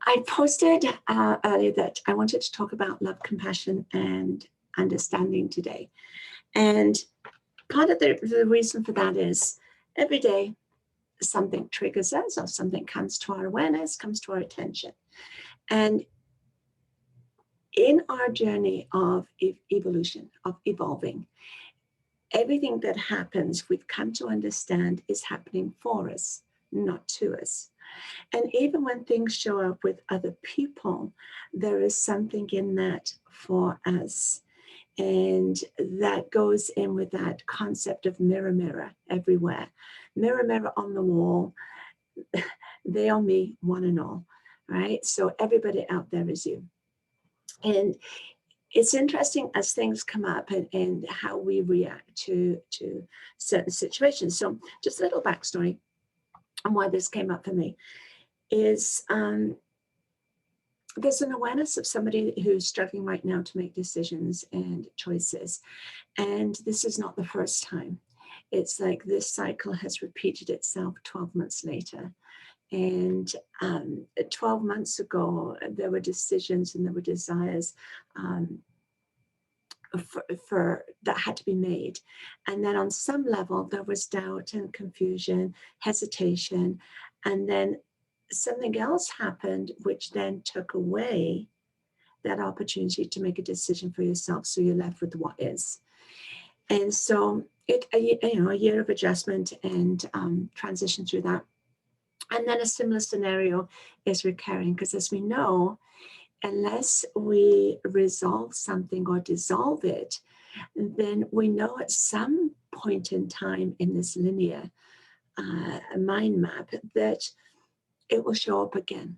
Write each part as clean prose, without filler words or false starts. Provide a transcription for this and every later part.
I posted earlier that I wanted to talk about love, compassion, and understanding today. And part of the reason for that is every day something triggers us or something comes to our awareness, comes to our attention. And in our journey of evolution, of evolving, everything that happens, we've come to understand is happening for us, not to us. And even when things show up with other people, there is something in that for us. And that goes in with that concept of mirror, mirror everywhere. Mirror, mirror on the wall. They are me, one and all, right? So everybody out there is you. And it's interesting as things come up and how we react to certain situations. So just a little backstory on why this came up for me is there's an awareness of somebody who's struggling right now to make decisions and choices. And this is not the first time. It's like this cycle has repeated itself 12 months later. And 12 months ago, there were decisions and there were desires for that had to be made. And then on some level, there was doubt and confusion, hesitation. And then something else happened, which then took away that opportunity to make a decision for yourself. So you're left with what is. And so a year of adjustment and transition through that. And then a similar scenario is recurring, because as we know, unless we resolve something or dissolve it, then we know at some point in time in this linear mind map that it will show up again.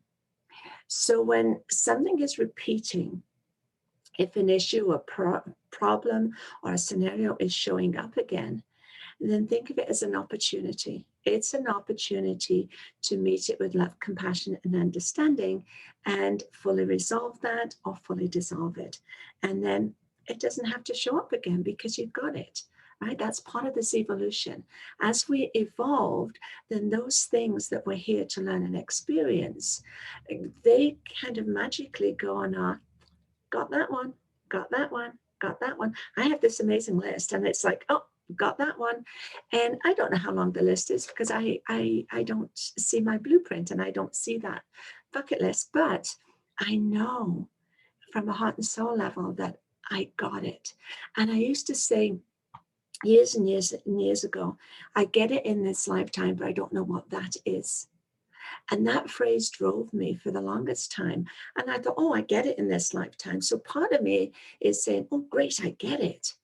So when something is repeating, if an issue, a problem, or a scenario is showing up again, then think of it as an opportunity. It's an opportunity to meet it with love, compassion, and understanding and fully resolve that or fully dissolve it. And then it doesn't have to show up again because you've got it, right? That's part of this evolution. As we evolved, then those things that we're here to learn and experience, they kind of magically go on got that one, got that one, got that one. I have this amazing list and it's like, oh, got that one. And I don't know how long the list is because I don't see my blueprint and I don't see that bucket list, but I know from a heart and soul level that I got it. And I used to say years and years and years ago, I get it in this lifetime, but I don't know what that is. And that phrase drove me for the longest time. And I thought, oh, I get it in this lifetime. So part of me is saying, oh, great, I get it.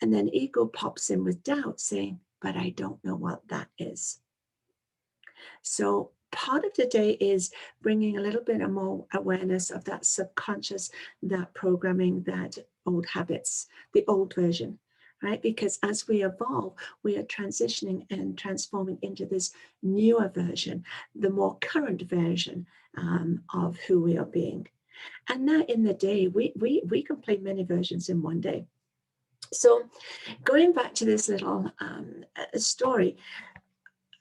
And then ego pops in with doubt saying, but I don't know what that is. So part of the day is bringing a little bit of more awareness of that subconscious, that programming, that old habits, the old version, right? Because as we evolve, we are transitioning and transforming into this newer version, the more current version of who we are being. And now in the day, we can play many versions in one day. So going back to this little story,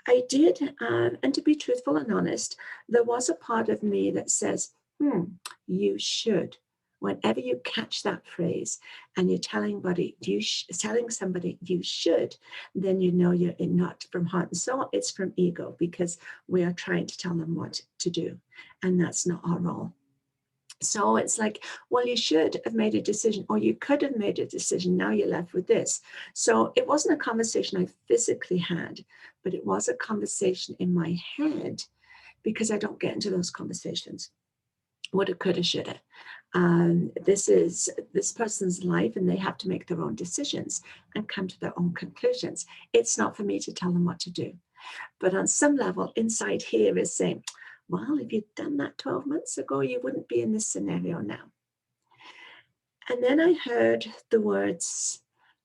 I did, and to be truthful and honest, there was a part of me that says, you should. Whenever you catch that phrase and you're telling somebody you should, then you know you're not from heart and soul, it's from ego, because we are trying to tell them what to do. And that's not our role. So it's like, well, you should have made a decision, or you could have made a decision. Now you're left with this. So it wasn't a conversation I physically had, but it was a conversation in my head, because I don't get into those conversations. Woulda, coulda, shoulda. This is this person's life, and they have to make their own decisions and come to their own conclusions. It's not for me to tell them what to do. But on some level, inside here is saying, well, if you'd done that 12 months ago, you wouldn't be in this scenario now. And then I heard the words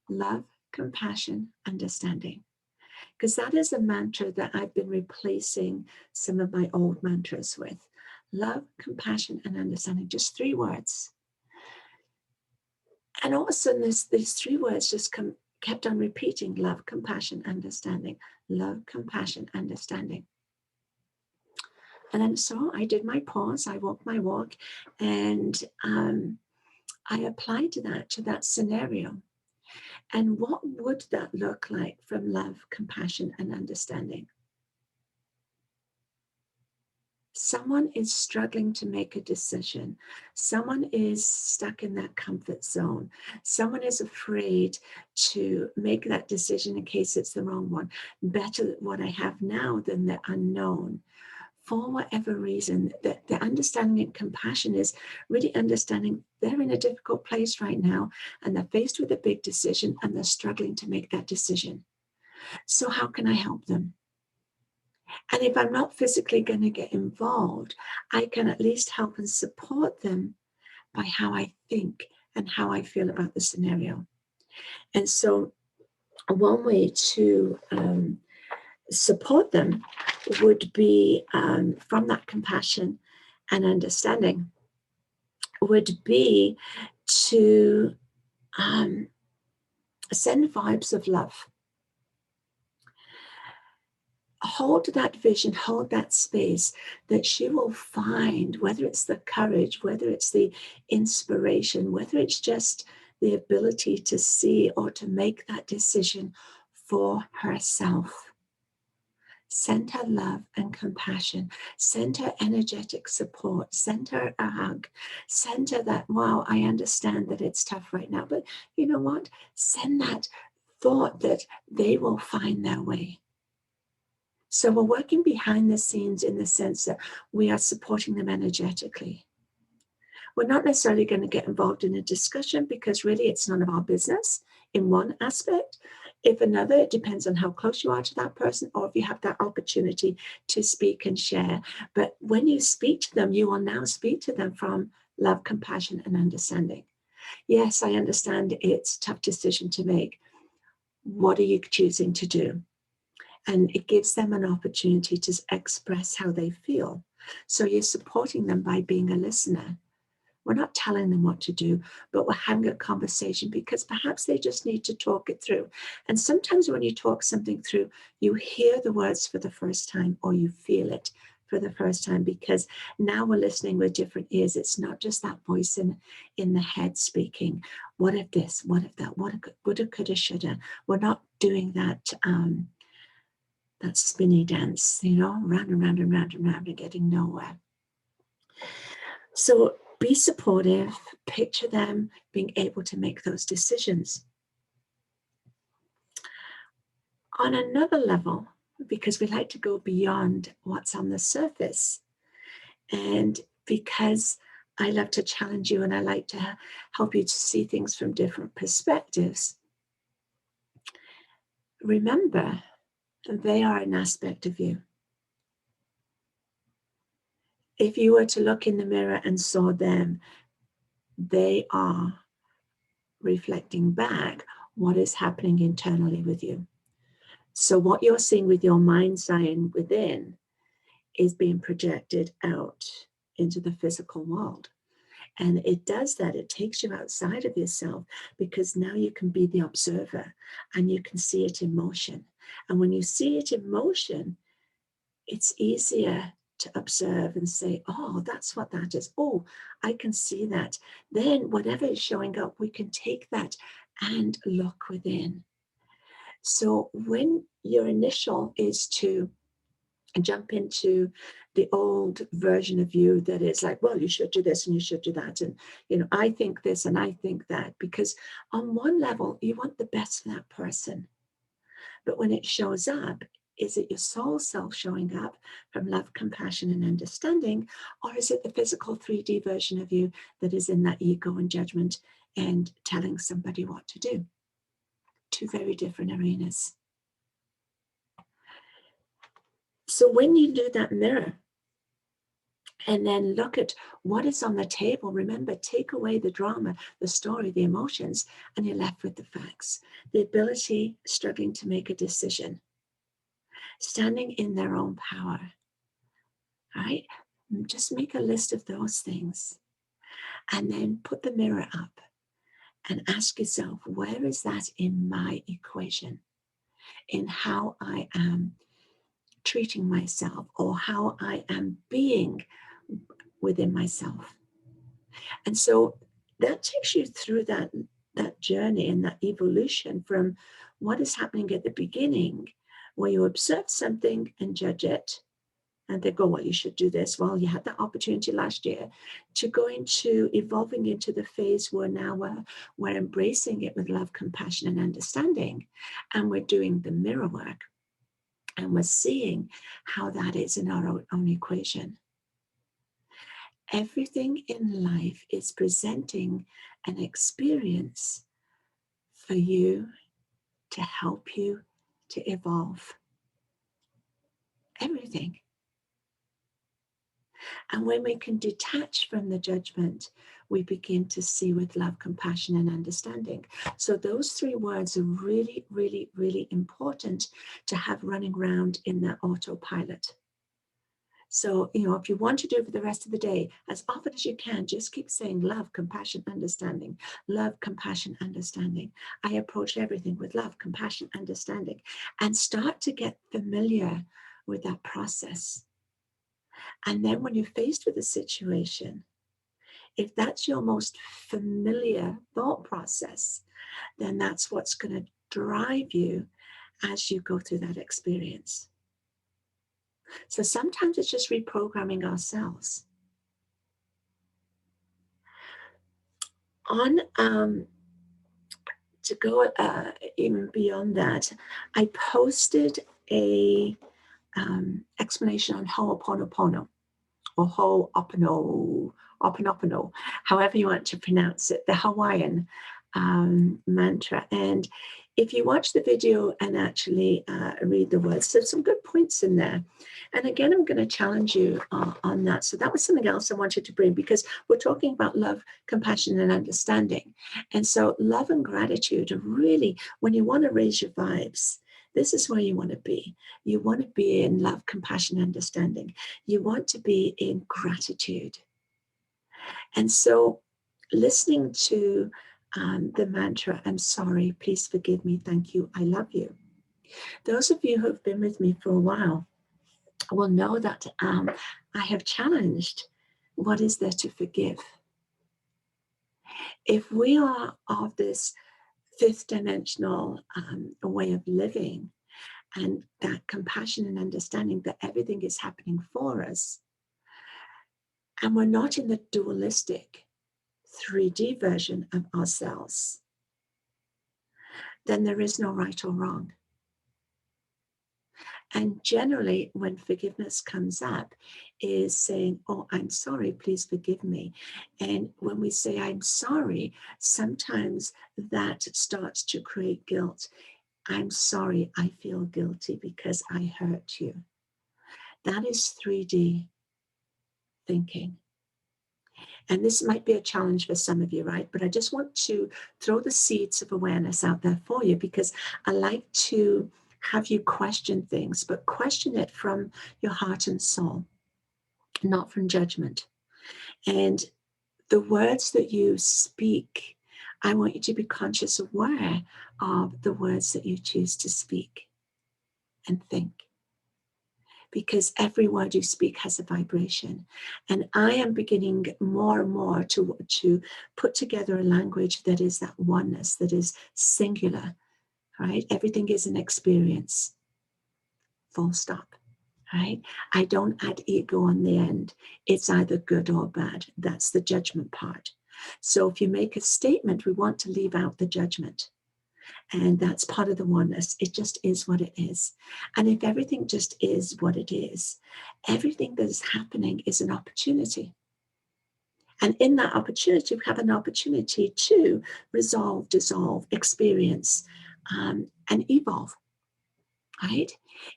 love, compassion, understanding, because that is a mantra that I've been replacing some of my old mantras with. Love, compassion, and understanding, just 3 words. And all of a sudden, these 3 words just kept on repeating: love, compassion, understanding, love, compassion, understanding. And then so I did my pause, I walked my walk, and I applied to that scenario. And what would that look like from love, compassion, and understanding? Someone is struggling to make a decision. Someone is stuck in that comfort zone. Someone is afraid to make that decision in case it's the wrong one. Better what I have now than the unknown. For whatever reason, the understanding and compassion is really understanding they're in a difficult place right now and they're faced with a big decision and they're struggling to make that decision. So how can I help them? And if I'm not physically going to get involved, I can at least help and support them by how I think and how I feel about the scenario. And so, one way to support them would be from that compassion and understanding, would be to send vibes of love. Hold that vision, hold that space that she will find, whether it's the courage, whether it's the inspiration, whether it's just the ability to see or to make that decision for herself. Send her love and compassion. Send her energetic support. Send her a hug. Send her that, wow, I understand that it's tough right now, but you know what? Send that thought that they will find their way. So we're working behind the scenes in the sense that we are supporting them energetically. We're not necessarily going to get involved in a discussion because really it's none of our business in one aspect. If another, it depends on how close you are to that person or if you have that opportunity to speak and share. But when you speak to them, you will now speak to them from love, compassion, and understanding. Yes, I understand it's a tough decision to make. What are you choosing to do? And it gives them an opportunity to express how they feel. So you're supporting them by being a listener. We're not telling them what to do, but we're having a conversation because perhaps they just need to talk it through. And sometimes when you talk something through, you hear the words for the first time or you feel it for the first time because now we're listening with different ears. It's not just that voice in the head speaking. What if this? What if that? What woulda, coulda, shoulda? We're not doing that that spinny dance, round and round and round and round and getting nowhere. So be supportive, picture them being able to make those decisions. On another level, because we like to go beyond what's on the surface, and because I love to challenge you and I like to help you to see things from different perspectives, remember, they are an aspect of you. If you were to look in the mirror and saw them, they are reflecting back what is happening internally with you. So what you're seeing with your mind's eye within is being projected out into the physical world. And it does that. It takes you outside of yourself because now you can be the observer and you can see it in motion. And when you see it in motion, it's easier to observe and say, oh, that's what that is. Oh, I can see that. Then whatever is showing up, we can take that and look within. So when your initial is to jump into the old version of you that is like, well, you should do this and you should do that. And, I think this and I think that, because on one level, you want the best for that person. But when it shows up, is it your soul self showing up from love, compassion, and understanding? Or is it the physical 3D version of you that is in that ego and judgment and telling somebody what to do? Two very different arenas. So when you do that mirror and then look at what is on the table, remember, take away the drama, the story, the emotions, and you're left with the facts. The ability, struggling to make a decision, standing in their own power. All right? Just make a list of those things and then put the mirror up and ask yourself, where is that in my equation? In how I am treating myself or how I am being within myself. And so that takes you through that journey and that evolution from what is happening at the beginning, where you observe something and judge it, and they go, well, you should do this. Well, you had that opportunity last year, to going to evolving into the phase where now we're embracing it with love, compassion, and understanding. And we're doing the mirror work. And we're seeing how that is in our own equation. Everything in life is presenting an experience for you to help you to evolve. Everything. And when we can detach from the judgment, we begin to see with love, compassion, and understanding. So those three words are really, really, really important to have running around in that autopilot. So, if you want to do it for the rest of the day, as often as you can, just keep saying love, compassion, understanding, love, compassion, understanding. I approach everything with love, compassion, understanding, and start to get familiar with that process. And then when you're faced with a situation, if that's your most familiar thought process, then that's what's going to drive you as you go through that experience. So sometimes it's just reprogramming ourselves. To go even beyond that, I posted a explanation on Ho'oponopono, or Ho'oponopono, however you want to pronounce it, the Hawaiian mantra. And if you watch the video and actually read the words, there's some good points in there. And again, I'm going to challenge you on that. So that was something else I wanted to bring, because we're talking about love, compassion, and understanding. And so love and gratitude are really, when you want to raise your vibes, this is where you want to be. You want to be in love, compassion, understanding. You want to be in gratitude. And so listening to the mantra, I'm sorry, please forgive me, thank you, I love you. Those of you who have been with me for a while will know that I have challenged what is there to forgive. If we are of this fifth dimensional way of living, and that compassion and understanding that everything is happening for us, and we're not in the dualistic 3D version of ourselves, then there is no right or wrong. And generally, when forgiveness comes up, is saying, oh, I'm sorry, please forgive me. And when we say, I'm sorry, sometimes that starts to create guilt. I'm sorry, I feel guilty because I hurt you. That is 3D thinking. And this might be a challenge for some of you, right? But I just want to throw the seeds of awareness out there for you, because I like to have you question things, but question it from your heart and soul, not from judgment. And the words that you speak, I want you to be conscious, aware of the words that you choose to speak and think. Because every word you speak has a vibration. And I am beginning more and more to put together a language that is that oneness, that is singular, right? Everything is an experience, full stop, right? I don't add ego on the end. It's either good or bad. That's the judgment part. So if you make a statement, we want to leave out the judgment. And that's part of the oneness. It just is what it is. And if everything just is what it is, everything that is happening is an opportunity. And in that opportunity, we have an opportunity to resolve, dissolve, experience, and evolve, right?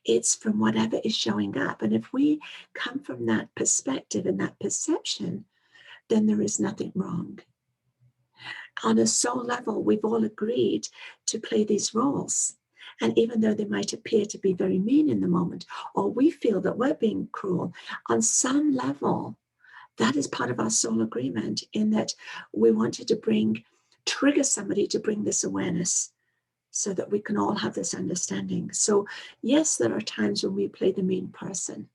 It's from whatever is showing up. And if we come from that perspective and that perception, then there is nothing wrong. On a soul level, we've all agreed to play these roles. And even though they might appear to be very mean in the moment, or we feel that we're being cruel, on some level, that is part of our soul agreement, in that we wanted to trigger somebody to bring this awareness so that we can all have this understanding. So yes, there are times when we play the mean person,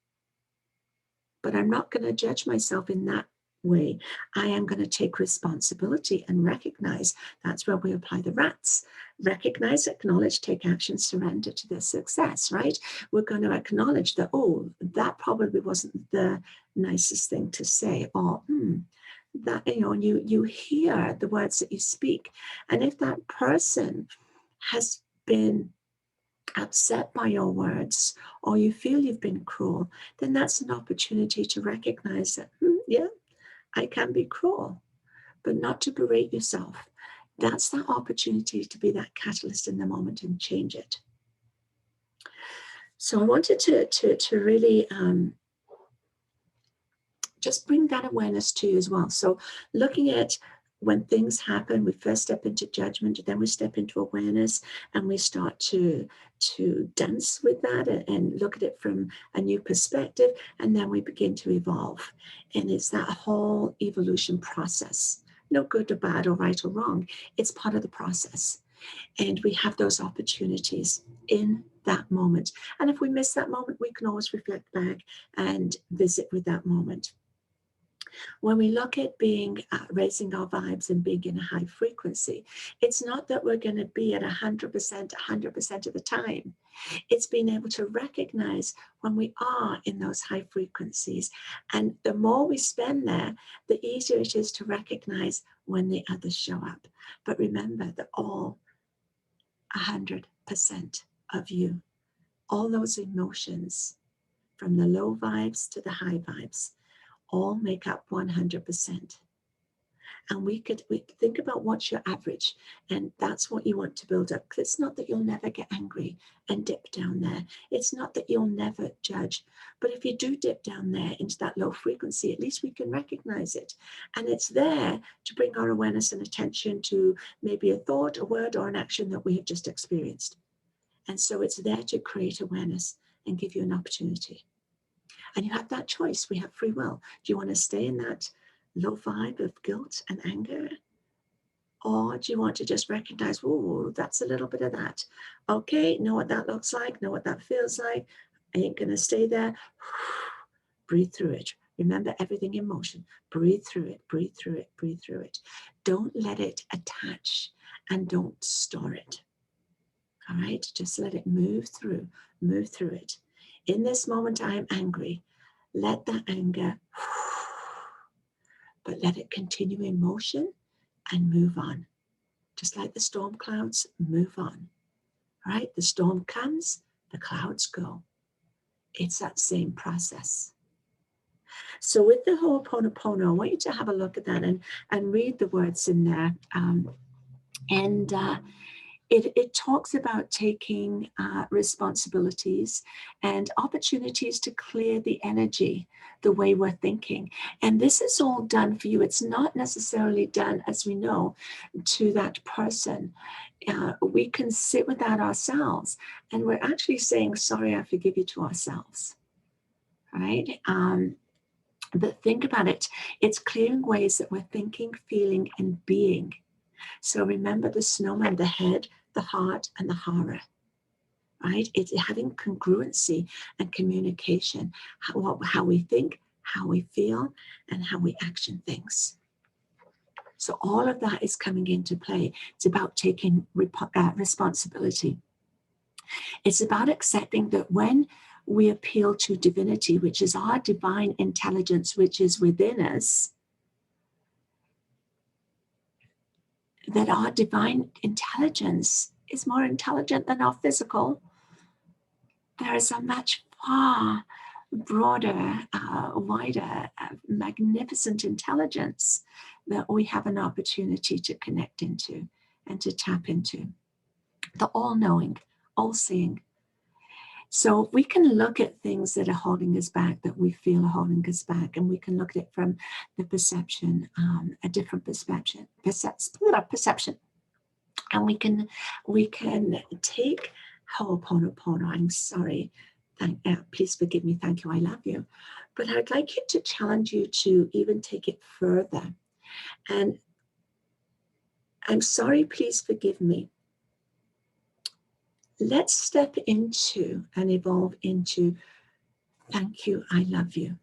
but I'm not going to judge myself in that way. I am going to take responsibility and recognize. That's where we apply the RATs. Recognize, acknowledge, take action, surrender to their success, right? We're going to acknowledge that, oh, that probably wasn't the nicest thing to say, or that, you know, you hear the words that you speak. And if that person has been upset by your words, or you feel you've been cruel, then that's an opportunity to recognize that, yeah, I can be cruel, but not to berate yourself. That's that opportunity to be that catalyst in the moment and change it. So I wanted to really just bring that awareness to you as well. So looking at when things happen, we first step into judgment, then we step into awareness, and we start to dance with that and look at it from a new perspective, and then we begin to evolve. And it's that whole evolution process. No good or bad or right or wrong. It's part of the process. And we have those opportunities in that moment. And if we miss that moment, we can always reflect back and visit with that moment. When we look at being raising our vibes and being in a high frequency, it's not that we're going to be at 100% of the time. It's being able to recognize when we are in those high frequencies. And the more we spend there, the easier it is to recognize when the others show up. But remember that all 100% of you, all those emotions, from the low vibes to the high vibes, all make up 100%. And we think about what's your average, and that's what you want to build up. Because it's not that you'll never get angry and dip down there. It's not that you'll never judge. But if you do dip down there into that low frequency, at least we can recognize it. And it's there to bring our awareness and attention to maybe a thought, a word, or an action that we have just experienced. And so it's there to create awareness and give you an opportunity. And you have that choice. We have free will. Do you want to stay in that low vibe of guilt and anger? Or do you want to just recognize, oh, that's a little bit of that. Okay, know what that looks like, know what that feels like. I ain't going to stay there. Breathe through it. Remember everything in motion. Breathe through it, breathe through it, breathe through it. Don't let it attach, and don't store it. All right, just let it move through it. In this moment, I am angry. Let that anger, but let it continue in motion and move on. Just like the storm clouds, move on. All right, the storm comes, the clouds go. It's that same process. So with the Ho'oponopono, I want you to have a look at that and read the words in there. It talks about taking responsibilities and opportunities to clear the energy, the way we're thinking. And this is all done for you. It's not necessarily done, as we know, to that person. We can sit with that ourselves, and we're actually saying, sorry, I forgive you, to ourselves, right? But think about it. It's clearing ways that we're thinking, feeling, and being. So remember the snowman, the head, the heart, and the hara, right? It's having congruency and communication, how we think, how we feel, and how we action things. So all of that is coming into play. It's about taking responsibility. It's about accepting that when we appeal to divinity, which is our divine intelligence, which is within us, that our divine intelligence is more intelligent than our physical. There is a much far broader, wider, magnificent intelligence that we have an opportunity to connect into and to tap into. The all-knowing, all-seeing. So we can look at things that are holding us back, that we feel are holding us back, and we can look at it from the perception, a different perception. And we can take Ho'oponopono. I'm sorry. Please forgive me. Thank you. I love you. But I'd like you to challenge you to even take it further. And I'm sorry. Please forgive me. let's step into and evolve into thank you, I love you.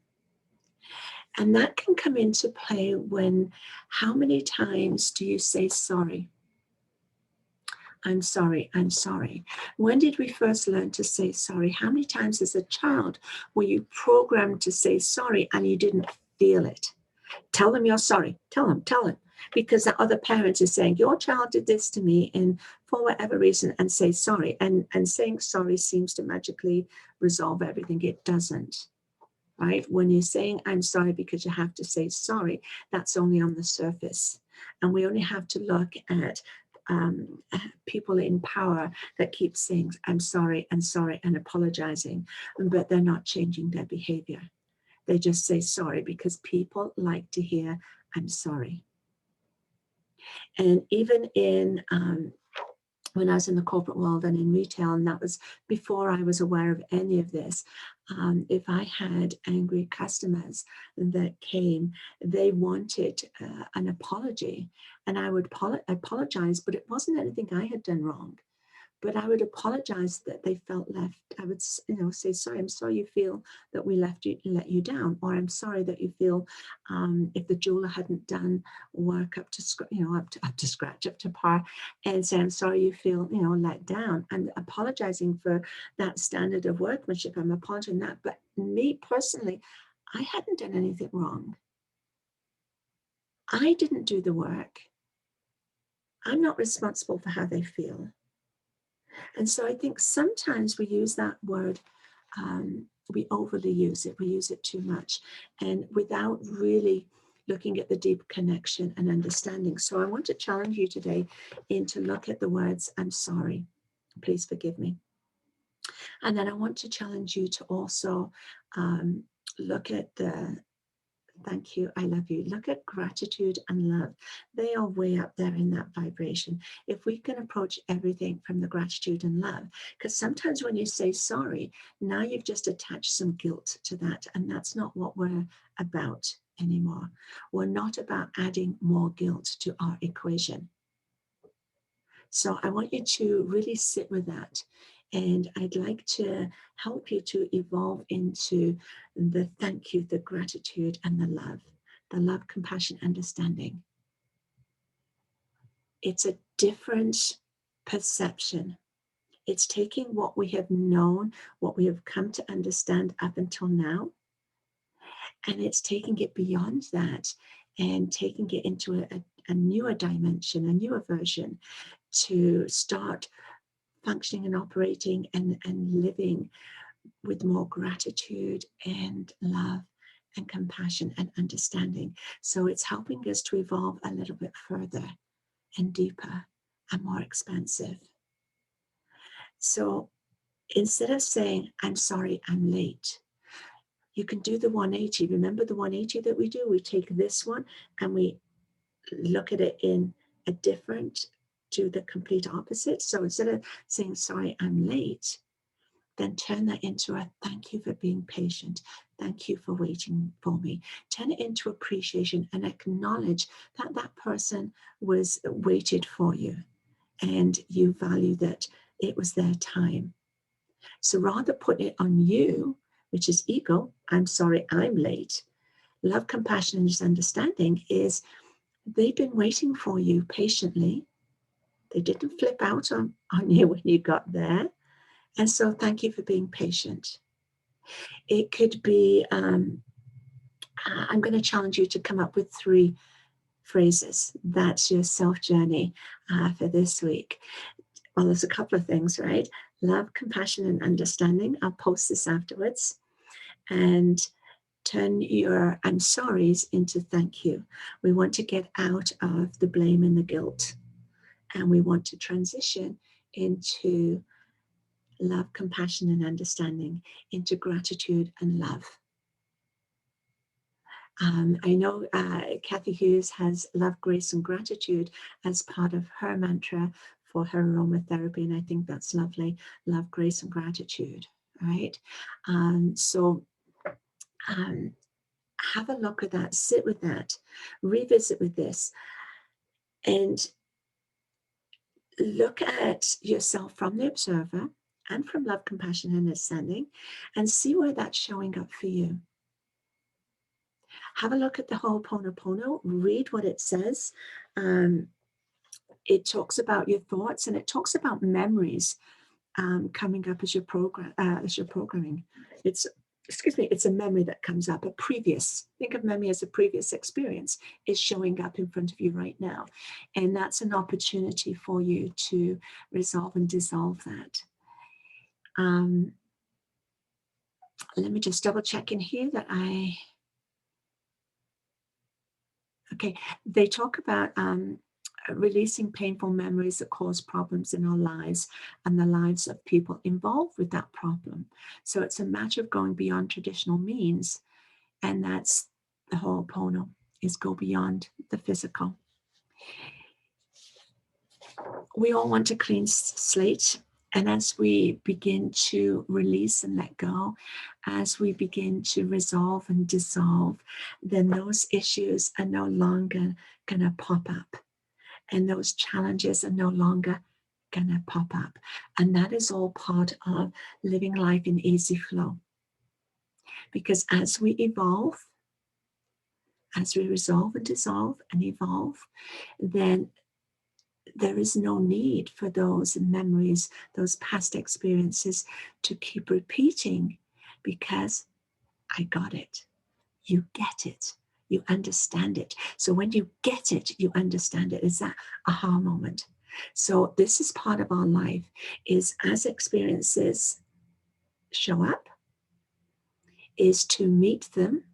And that can come into play when, how many times do you say sorry? I'm sorry, I'm sorry. When did we first learn to say sorry? How many times as a child were you programmed to say sorry and you didn't feel it? Tell them you're sorry. Tell them. Because the other parent is saying, your child did this to me and for whatever reason, and say sorry. And saying sorry seems to magically resolve everything. It doesn't, right? When you're saying, I'm sorry because you have to say sorry, that's only on the surface. And we only have to look at people in power that keep saying, I'm sorry, and apologizing, but they're not changing their behavior. They just say sorry because people like to hear, I'm sorry. And even in when I was in the corporate world and in retail, and that was before I was aware of any of this, if I had angry customers that came, they wanted an apology, and I would apologize, but it wasn't anything I had done wrong. But I would apologize that they felt left. I would, say, sorry, I'm sorry you feel that we let you down, or I'm sorry that you feel if the jeweler hadn't done work up to scratch, up to par, and say, I'm sorry you feel, let down. I'm apologizing for that standard of workmanship. I'm apologizing that. But me personally, I hadn't done anything wrong. I didn't do the work. I'm not responsible for how they feel. And so I think sometimes we use that word, we overly use it, we use it too much, and without really looking at the deep connection and understanding. So I want to challenge you today to look at the words, I'm sorry, please forgive me. And then I want to challenge you to also look at the thank you, I love you. Look at gratitude and love. They are way up there in that vibration. If we can approach everything from the gratitude and love, because sometimes when you say sorry, now you've just attached some guilt to that. And that's not what we're about anymore. We're not about adding more guilt to our equation. So I want you to really sit with that. And I'd like to help you to evolve into the thank you, the gratitude, and the love, compassion, understanding. It's a different perception. It's taking what we have known, what we have come to understand up until now, and it's taking it beyond that and taking it into a newer dimension, a newer version, to start functioning and operating and living with more gratitude and love and compassion and understanding. So it's helping us to evolve a little bit further and deeper and more expansive. So instead of saying, I'm sorry, I'm late, you can do the 180. Remember the 180 that we do? We take this one and we look at it in a different, to the complete opposite. So instead of saying, sorry, I'm late, then turn that into a thank you for being patient. Thank you for waiting for me. Turn it into appreciation and acknowledge that that person was waited for you and you value that it was their time. So rather put it on you, which is ego, I'm sorry, I'm late. Love, compassion, and understanding is they've been waiting for you patiently. They didn't flip out on you when you got there. And so thank you for being patient. It could be, I'm going to challenge you to come up with 3 phrases. That's your self journey for this week. Well, there's a couple of things, right? Love, compassion, and understanding. I'll post this afterwards. And turn your I'm sorry's into thank you. We want to get out of the blame and the guilt. And we want to transition into love, compassion, and understanding, into gratitude and love. I know Kathy Hughes has love, grace, and gratitude as part of her mantra for her aromatherapy, and I think that's lovely. Love, grace, and gratitude, right? So have a look at that, sit with that, revisit with this, and look at yourself from the observer and from love, compassion, and understanding, and see where that's showing up for you. Have a look at the Ho'oponopono, read what it says. It talks about your thoughts, and it talks about memories coming up as your programming. It's, excuse me, it's a memory that comes up, a previous, think of memory as a previous experience is showing up in front of you right now. And that's an opportunity for you to resolve and dissolve that. Let me just double check in here that okay, they talk about releasing painful memories that cause problems in our lives and the lives of people involved with that problem. So it's a matter of going beyond traditional means, and that's the Ho'opono, is go beyond the physical. We all want a clean slate, and as we begin to release and let go, as we begin to resolve and dissolve, then those issues are no longer going to pop up. And those challenges are no longer going to pop up. And that is all part of living life in easy flow. Because as we evolve, as we resolve and dissolve and evolve, then there is no need for those memories, those past experiences to keep repeating, because I got it. You get it. You understand it. So when you get it, you understand it. It's that aha moment. So this is part of our life, is as experiences show up, is to meet them.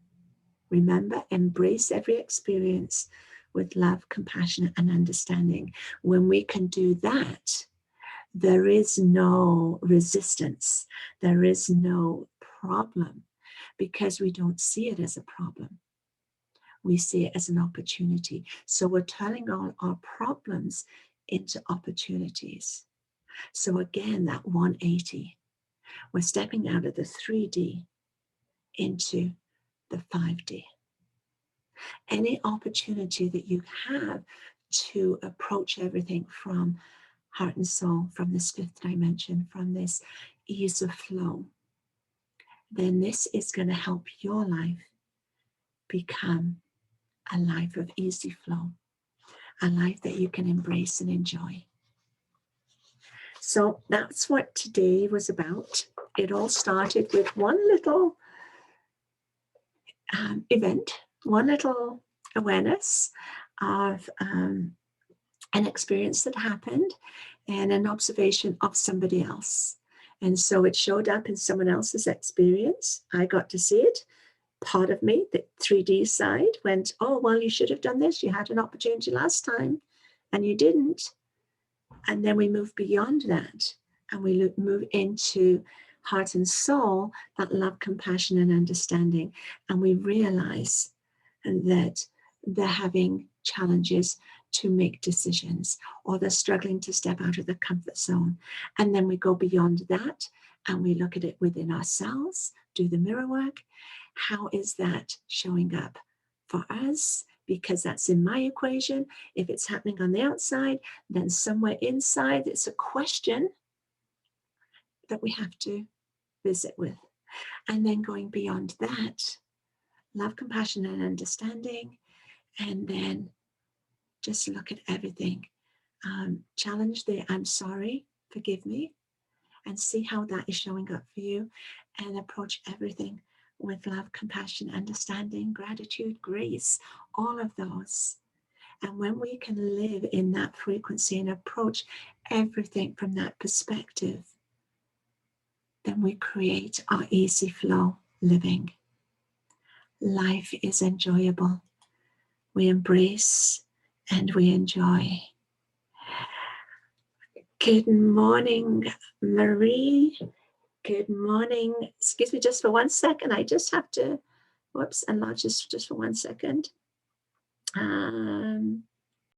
Remember, embrace every experience with love, compassion, and understanding. When we can do that, there is no resistance. There is no problem, because we don't see it as a problem. We see it as an opportunity. So we're turning our problems into opportunities. So again, that 180, we're stepping out of the 3D into the 5D. Any opportunity that you have to approach everything from heart and soul, from this 5th dimension, from this ease of flow, then this is going to help your life become a life of easy flow, a life that you can embrace and enjoy. So that's what today was about. It all started with one little event, one little awareness of an experience that happened and an observation of somebody else. And so it showed up in someone else's experience. I got to see it. Part of me, the 3D side, went, oh, well, you should have done this. You had an opportunity last time and you didn't. And then we move beyond that and we move into heart and soul, that love, compassion, and understanding. And we realize that they're having challenges to make decisions, or they're struggling to step out of the comfort zone. And then we go beyond that and we look at it within ourselves, do the mirror work. How is that showing up for us? Because that's in my equation. If it's happening on the outside, then somewhere inside, it's a question that we have to visit with. And then going beyond that, love, compassion, and understanding. And then just look at everything. Challenge the I'm sorry, forgive me, and see how that is showing up for you. And approach everything with love, compassion, understanding, gratitude, grace, all of those. And when we can live in that frequency and approach everything from that perspective, then we create our easy flow living. Life is enjoyable. We embrace and we enjoy. Good morning, Marie. Good morning. Excuse me just for 1 second. I just have to, whoops, enlarge this just for 1 second.